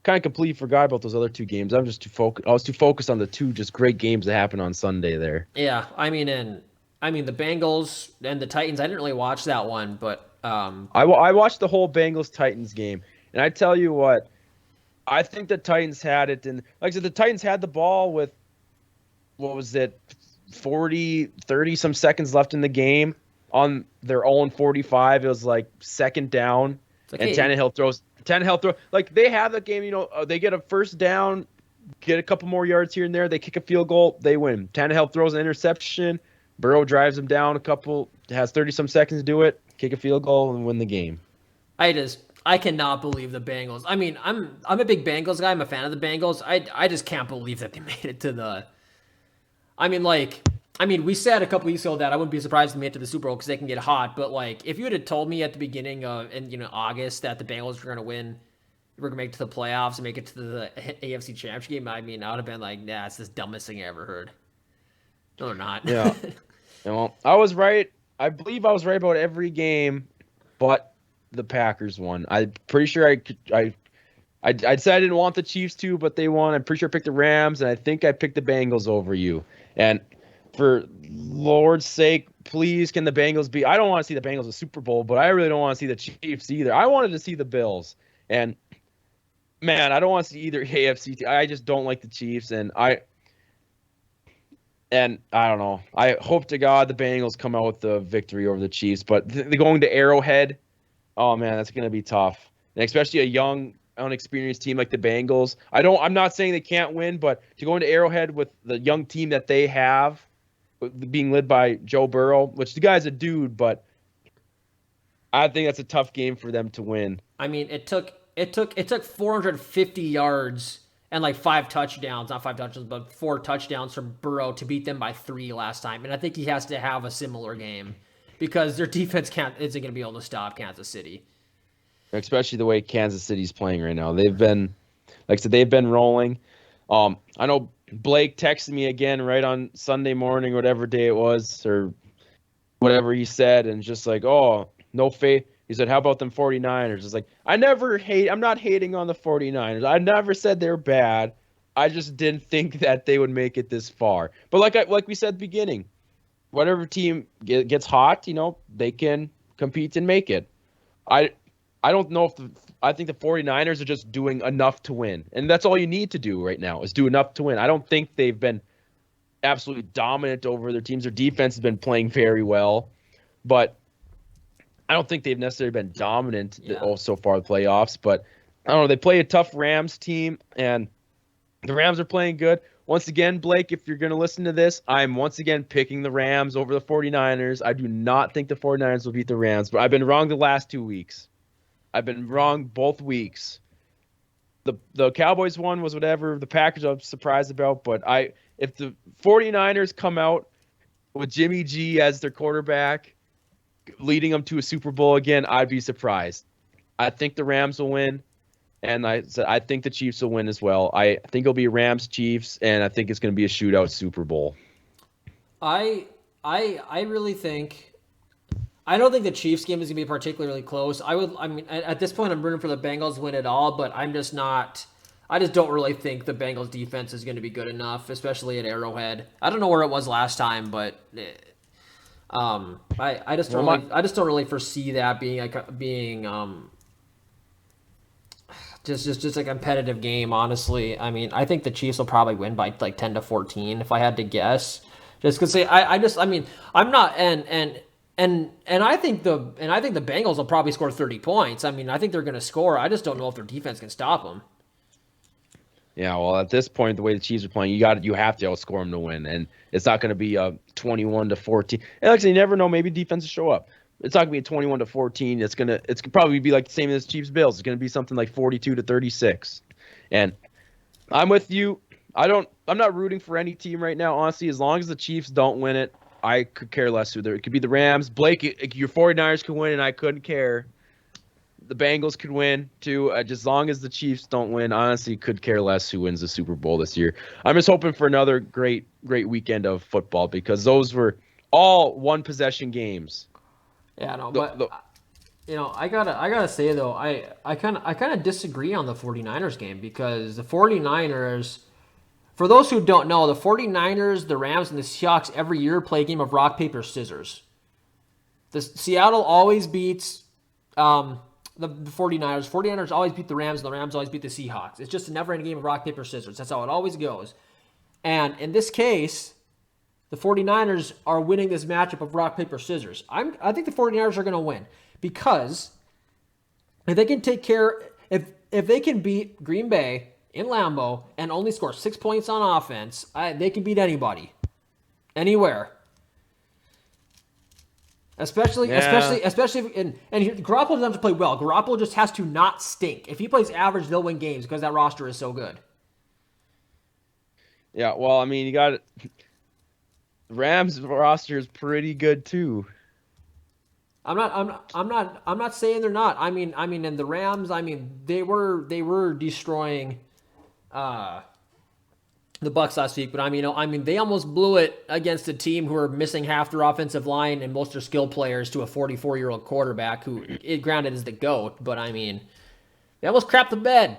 completely forgot about those other two games. I'm just too focused. I was too focused on the two just great games that happened on Sunday there. Yeah, the Bengals and the Titans. I didn't really watch that one, but I watched the whole Bengals Titans game, and I tell you what. I think the Titans had it, and like I said, the Titans had the ball with, 30 some seconds left in the game on their own 45. It was like second down, and Tannehill throws. Like they have the game, they get a first down, get a couple more yards here and there. They kick a field goal, they win. Tannehill throws an interception. Burrow drives them down a couple, has 30 some seconds to do it, kick a field goal, and win the game. I cannot believe the Bengals. I mean, I'm a big Bengals guy. I'm a fan of the Bengals. I just can't believe that they made it to the. We said a couple weeks ago that I wouldn't be surprised if they made it to the Super Bowl because they can get hot. But if you had told me at the beginning of August that the Bengals were going to win, we're going to make it to the playoffs and make it to the AFC Championship game, I would have been like, nah, it's the dumbest thing I ever heard. No, they're not. Yeah. Well, I was right. I believe I was right about every game, but the Packers won. I'm pretty sure I said I didn't want the Chiefs to, but they won. I'm pretty sure I picked the Rams, and I think I picked the Bengals over you. And for Lord's sake, please, can the Bengals be? I don't want to see the Bengals in the Super Bowl, but I really don't want to see the Chiefs either. I wanted to see the Bills, and man, I don't want to see either AFC. I just don't like the Chiefs, and I don't know. I hope to God the Bengals come out with the victory over the Chiefs, but they're going to Arrowhead. Oh man, that's gonna be tough, and especially a young, unexperienced team like the Bengals. I'm not saying they can't win, but to go into Arrowhead with the young team that they have, being led by Joe Burrow, which the guy's a dude, but I think that's a tough game for them to win. I mean, it took 450 yards and like 5 touchdowns, not 5 touchdowns, but 4 touchdowns from Burrow to beat them by 3 last time, and I think he has to have a similar game. Because their defense isn't going to be able to stop Kansas City. Especially the way Kansas City's playing right now. They've been, like I said, they've been rolling. I know Blake texted me again right on Sunday morning, whatever day it was, or whatever he said, and just like, oh, no faith. He said, how about them 49ers? It's like, I'm not hating on the 49ers. I never said they're bad. I just didn't think that they would make it this far. But like we said at the beginning, whatever team gets hot, they can compete and make it. I don't know I think the 49ers are just doing enough to win. And that's all you need to do right now is do enough to win. I don't think they've been absolutely dominant over their teams. Their defense has been playing very well, but I don't think they've necessarily been dominant so far in the playoffs. But I don't know. They play a tough Rams team, and the Rams are playing good. Once again, Blake, if you're going to listen to this, I'm once again picking the Rams over the 49ers. I do not think the 49ers will beat the Rams, but I've been wrong the last 2 weeks. I've been wrong both weeks. The Cowboys one was whatever. The Packers I'm surprised about, but if the 49ers come out with Jimmy G as their quarterback, leading them to a Super Bowl again, I'd be surprised. I think the Rams will win, and I think the Chiefs will win as well. I think it'll be Rams-Chiefs, and I think it's going to be a shootout Super Bowl. I really think. I don't think the Chiefs game is going to be particularly close. At this point, I'm rooting for the Bengals to win it all, but I just don't really think the Bengals defense is going to be good enough, especially at Arrowhead. I don't know where it was last time, but I just don't really foresee that being just a competitive game. Honestly, I mean, I think the Chiefs will probably win by like 10-14 if I had to guess. Just because I'm not and I think the Bengals will probably score 30 points. I mean, I think they're going to score. I just don't know if their defense can stop them. Yeah, well, at this point, the way the Chiefs are playing, you have to outscore them to win, and it's not going to be a 21-14. And like I said, you never know. Maybe defense will show up. It's not going to be a 21-14. It's going to probably be like the same as Chiefs Bills. It's going to be something like 42-36. And I'm with you. I'm not rooting for any team right now, honestly. As long as the Chiefs don't win it, I could care less who there. It could be the Rams. Blake, your 49ers could win, and I couldn't care. The Bengals could win, too. Just as long as the Chiefs don't win, honestly, could care less who wins the Super Bowl this year. I'm just hoping for another great weekend of football because those were all one-possession games. Yeah, no, but I gotta say though, I kind of disagree on the 49ers game because the 49ers. For those who don't know, the 49ers, the Rams, and the Seahawks every year play a game of rock, paper, scissors. The Seattle always beats the 49ers. 49ers always beat the Rams, and the Rams always beat the Seahawks. It's just a never-ending game of rock, paper, scissors. That's how it always goes. And in this case, the 49ers are winning this matchup of rock, paper, scissors. I think the 49ers are going to win because if they can if they can beat Green Bay in Lambeau and only score 6 points on offense, they can beat anybody, anywhere. Especially, and Garoppolo doesn't have to play well. Garoppolo just has to not stink. If he plays average, they'll win games because that roster is so good. Yeah, well, I mean, you got the Rams roster is pretty good too. I'm not saying they're not. I mean, and the Rams, they were destroying the Bucs last week, but they almost blew it against a team who are missing half their offensive line and most of their skill players to a 44-year-old quarterback who, granted, is the GOAT, but they almost crapped the bed.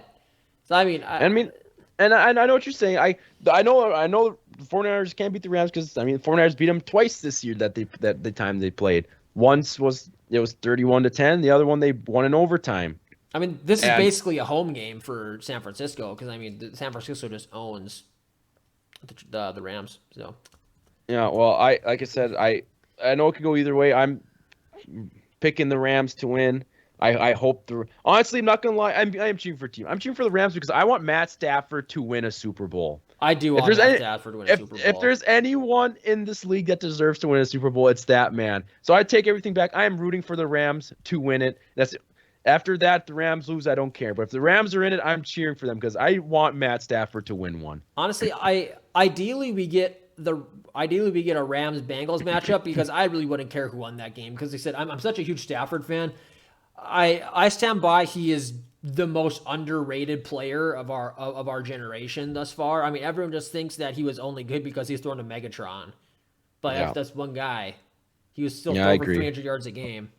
So and I know what you're saying. I know the 49ers can't beat the Rams because the 49ers beat them twice this year that the time they played. Once was 31-10. The other one they won in overtime. This is basically a home game for San Francisco because San Francisco just owns the Rams. So yeah, well, I know it could go either way. I'm picking the Rams to win. I hope honestly, I'm not gonna lie. I am cheering for a team. I'm cheering for the Rams because I want Matt Stafford to win a Super Bowl. I do want Matt Stafford to win a Super Bowl. If there's anyone in this league that deserves to win a Super Bowl, it's that man. So I take everything back. I am rooting for the Rams to win it. After that, the Rams lose, I don't care. But if the Rams are in it, I'm cheering for them because I want Matt Stafford to win one. Honestly, ideally we get a Rams Bengals matchup because I really wouldn't care who won that game because they said I'm such a huge Stafford fan. I stand by. He is the most underrated player of our generation thus far. Everyone just thinks that he was only good because he's throwing a Megatron, but that's one guy. He was still throwing for 300 yards a game.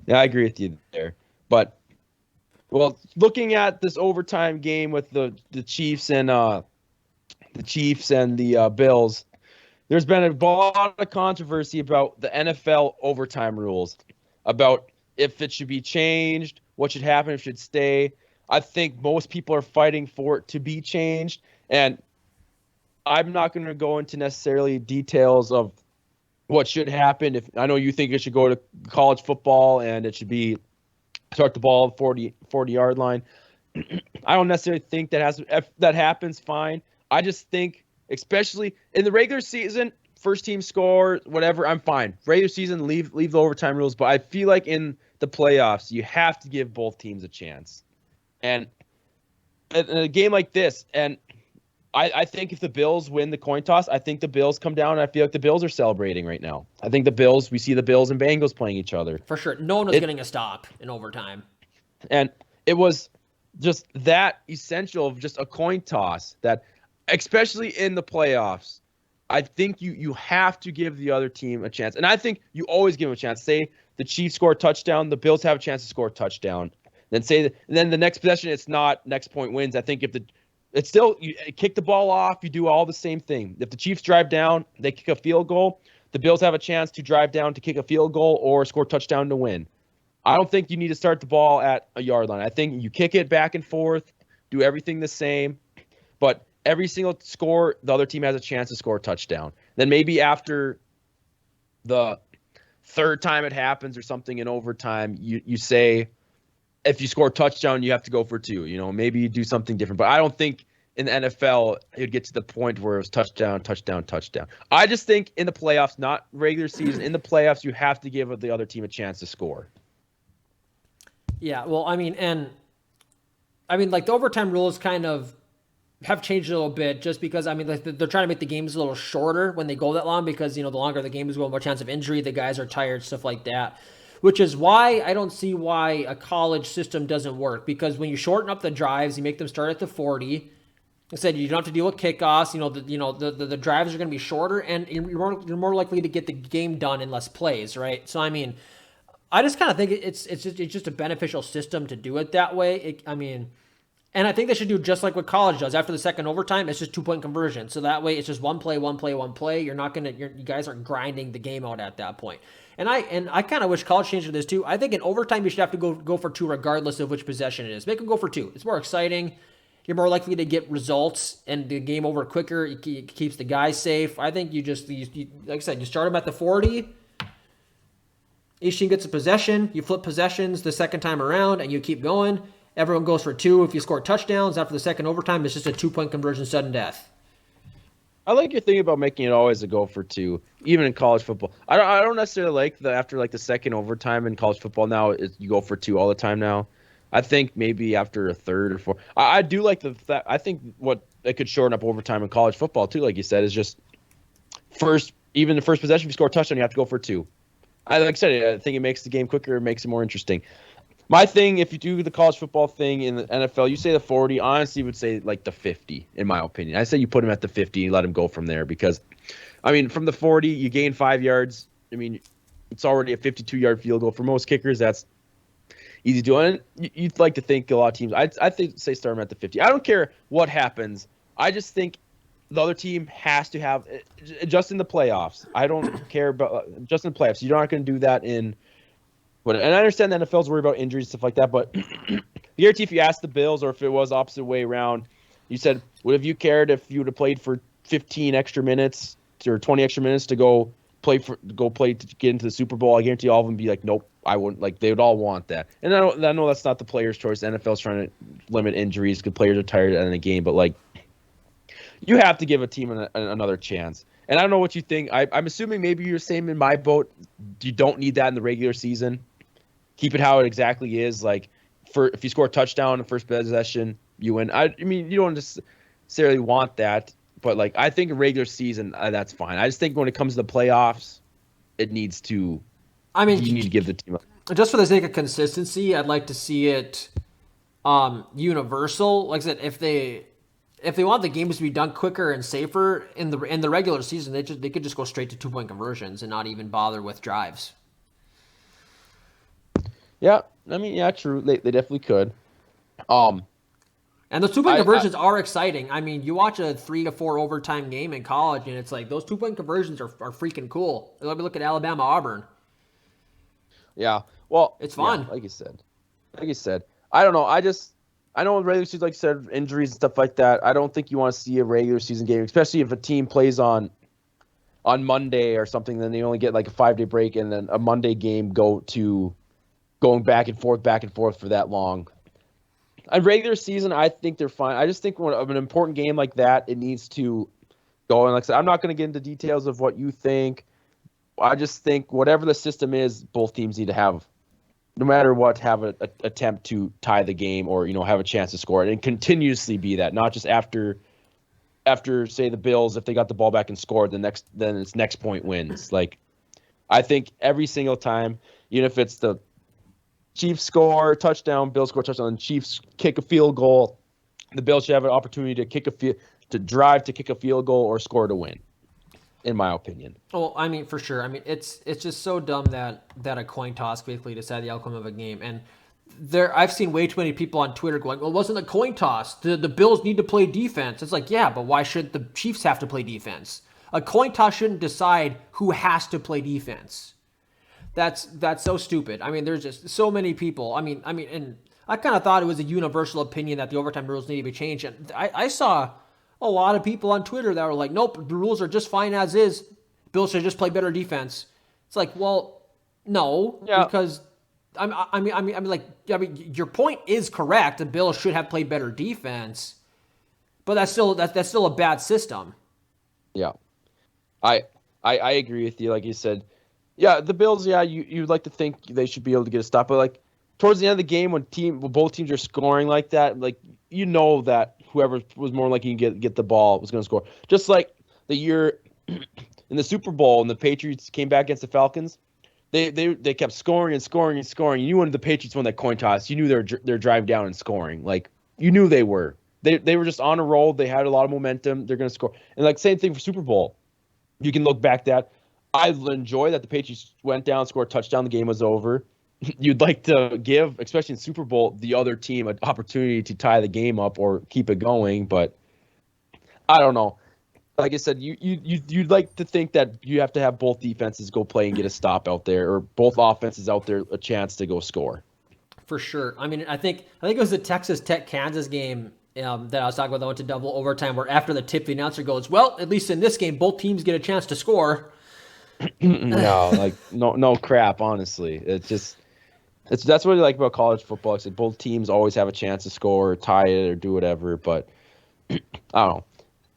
Yeah, I agree with you there. But looking at this overtime game with the Chiefs and the Bills, there's been a lot of controversy about the NFL overtime rules, about if it should be changed, what should happen, if it should stay. I think most people are fighting for it to be changed. And I'm not going to go into necessarily details of what should happen. If I know you think it should go to college football and it should be start the ball at 40-yard line. I don't necessarily think if that happens, fine. I just think, especially in the regular season, first team score, whatever, I'm fine. Regular season, leave the overtime rules. But I feel like in the playoffs, you have to give both teams a chance. And in a game like this, and I think if the Bills win the coin toss, I think the Bills come down. And I feel like the Bills are celebrating right now. I think we see the Bills and Bengals playing each other. For sure. No one was getting a stop in overtime. And it was just that essential of just a coin toss that, especially in the playoffs, I think you have to give the other team a chance. And I think you always give them a chance. Say the Chiefs score a touchdown, the Bills have a chance to score a touchdown. Then the next possession, it's not next point wins. I think it's still, you kick the ball off, you do all the same thing. If the Chiefs drive down, they kick a field goal, the Bills have a chance to drive down to kick a field goal or score a touchdown to win. I don't think you need to start the ball at a yard line. I think you kick it back and forth, do everything the same, but every single score, the other team has a chance to score a touchdown. Then maybe after the third time it happens or something in overtime, you say, if you score a touchdown, you have to go for two. Maybe you do something different. But I don't think in the NFL it would get to the point where it was touchdown, touchdown, touchdown. I just think in the playoffs, not regular season, in the playoffs, you have to give the other team a chance to score. Yeah, well, like the overtime rules kind of have changed a little bit just because, like they're trying to make the games a little shorter when they go that long because, the longer the game is going, more chance of injury, the guys are tired, stuff like that. Which is why I don't see why a college system doesn't work. Because when you shorten up the drives, you make them start at the 40. Like I said, you don't have to deal with kickoffs. The drives are going to be shorter, and you're more likely to get the game done in less plays, right? So I just kind of think it's just a beneficial system to do it that way. And I think they should do just like what college does. After the second overtime, it's just 2-point conversion. So that way, it's just one play, one play, one play. You guys aren't grinding the game out at that point. And I kind of wish college changed this too. I think in overtime you should have to go for two regardless of which possession it is. Make them go for two. It's more exciting. You're more likely to get results and the game over quicker. It keeps the guys safe. I think you like I said, you start them at the 40. Each team gets a possession. You flip possessions the second time around and you keep going. Everyone goes for two. If you score touchdowns after the second overtime, it's just a 2-point conversion, sudden death. I like your thing about making it always a go for two, even in college football. I don't necessarily like after the second overtime in college football now you go for two all the time now. I think maybe after a third or fourth. I do like I think what it could shorten up overtime in college football too, like you said, is just even the first possession, if you score a touchdown, you have to go for two. Like I said, I think it makes the game quicker, it makes it more interesting. My thing, if you do the college football thing in the NFL, you say the 40. Honestly, would say like the 50, in my opinion. I say you put him at the 50 and let him go from there because, from the 40, you gain 5 yards. It's already a 52-yard field goal. For most kickers, that's easy to do. And you'd like to think a lot of teams, I think say start him at the 50. I don't care what happens. I just think the other team has to have, just in the playoffs. I don't care about, just in the playoffs. You're not going to do that in. And I understand the NFL's worried about injuries and stuff like that, but guarantee if you asked the Bills or if it was opposite way around, you said, would have you cared if you would have played for 15 extra minutes or 20 extra minutes to go play to get into the Super Bowl? I guarantee all of them would be like, nope, I wouldn't. Like they would all want that. And I know that's not the player's choice. The NFL's trying to limit injuries because players are tired at the game, but like you have to give a team another chance. And I don't know what you think. I'm assuming maybe you're the same in my boat. You don't need that in the regular season. Keep it how it exactly is. Like, if you score a touchdown in the first possession, you win. You don't necessarily want that, but like I think in regular season that's fine. I just think when it comes to the playoffs, it needs to. You need to give the team. Just for the sake of consistency, I'd like to see it universal. Like I said, if they want the games to be done quicker and safer in the regular season, they could just go straight to 2-point conversions and not even bother with drives. Yeah, true. They definitely could. And those 2-point conversions are exciting. You watch a 3 to 4 overtime game in college, and it's like those 2-point conversions are freaking cool. Let me look at Alabama Auburn. Yeah, well, it's fun. Yeah, like you said, I don't know. I just I know regular season, like you said, injuries and stuff like that. I don't think you want to see a regular season game, especially if a team plays on Monday or something. Then they only get like a 5-day break, and then a Monday game going back and forth for that long. A regular season, I think they're fine. I just think when of an important game like that, it needs to go. And like I said, I'm not going to get into details of what you think. I just think whatever the system is, both teams need to have, no matter what, have an attempt to tie the game or have a chance to score it, and continuously be that, not just after say the Bills, if they got the ball back and scored, then its next point wins. Like I think every single time, even if it's the Chiefs score touchdown, Bills score touchdown, Chiefs kick a field goal, the Bills should have an opportunity to kick a field goal or score to win, in my opinion. Well, I mean, for sure. I mean, it's just so dumb that a coin toss basically decide the outcome of a game. And I've seen way too many people on Twitter going, "Well, it wasn't a coin toss. The Bills need to play defense." It's like, yeah, but why should the Chiefs have to play defense? A coin toss shouldn't decide who has to play defense. That's so stupid. I mean, there's just so many people. I mean, and I kind of thought it was a universal opinion that the overtime rules need to be changed. And I saw a lot of people on Twitter that were like, "Nope, the rules are just fine as is. Bills should just play better defense." It's like, well, no, Yeah. because I mean, your point is correct. The Bills should have played better defense, but that's still a bad system. Yeah. I agree with you. Like you said, yeah, the Bills. Yeah, you'd like to think they should be able to get a stop, but like towards the end of the game, when both teams are scoring like that, like that whoever was more likely to get the ball was going to score. Just like the year in the Super Bowl, and the Patriots came back against the Falcons, they kept scoring and scoring and scoring. You knew when the Patriots won that coin toss, you knew they're driving down and scoring. Like you knew they were. They were just on a roll. They had a lot of momentum. They're going to score. And like same thing for Super Bowl. You can look back that I enjoy that the Patriots went down, scored a touchdown, the game was over. You'd like to give, especially in Super Bowl, the other team an opportunity to tie the game up or keep it going, but I don't know. Like I said, you'd like to think that you have to have both defenses go play and get a stop out there, or both offenses out there a chance to go score. For sure. I mean, I think it was the Texas Tech Kansas game that I was talking about that went to double overtime, where after the tip, the announcer goes, "Well, at least in this game, both teams get a chance to score." No, like no crap. Honestly, that's what I like about college football. It's like both teams always have a chance to score, or tie it, or do whatever. But I don't know.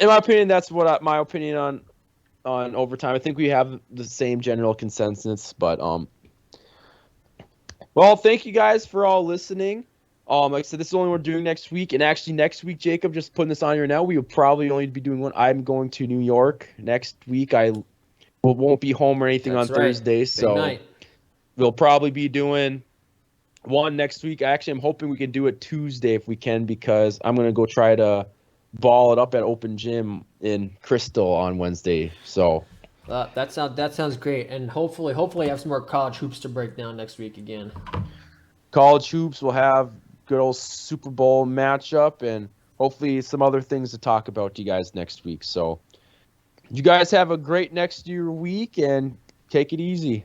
In my opinion, that's my opinion on overtime. I think we have the same general consensus. But well, thank you guys for all listening. Like I said, this is only what we're doing next week, and actually next week, Jacob, just putting this on here now, we will probably only be doing one. I'm going to New York next week. I won't be home or anything That's on right. Thursday, Big so night. we'll probably be doing one next week. Actually, I'm hoping we can do it Tuesday if we can, because I'm going to go try to ball it up at Open Gym in Crystal on Wednesday. So That sounds great, and hopefully I have some more college hoops to break down next week again. college hoops will have good old Super Bowl matchup, and hopefully some other things to talk about to you guys next week. So you guys have a great next year week, and take it easy.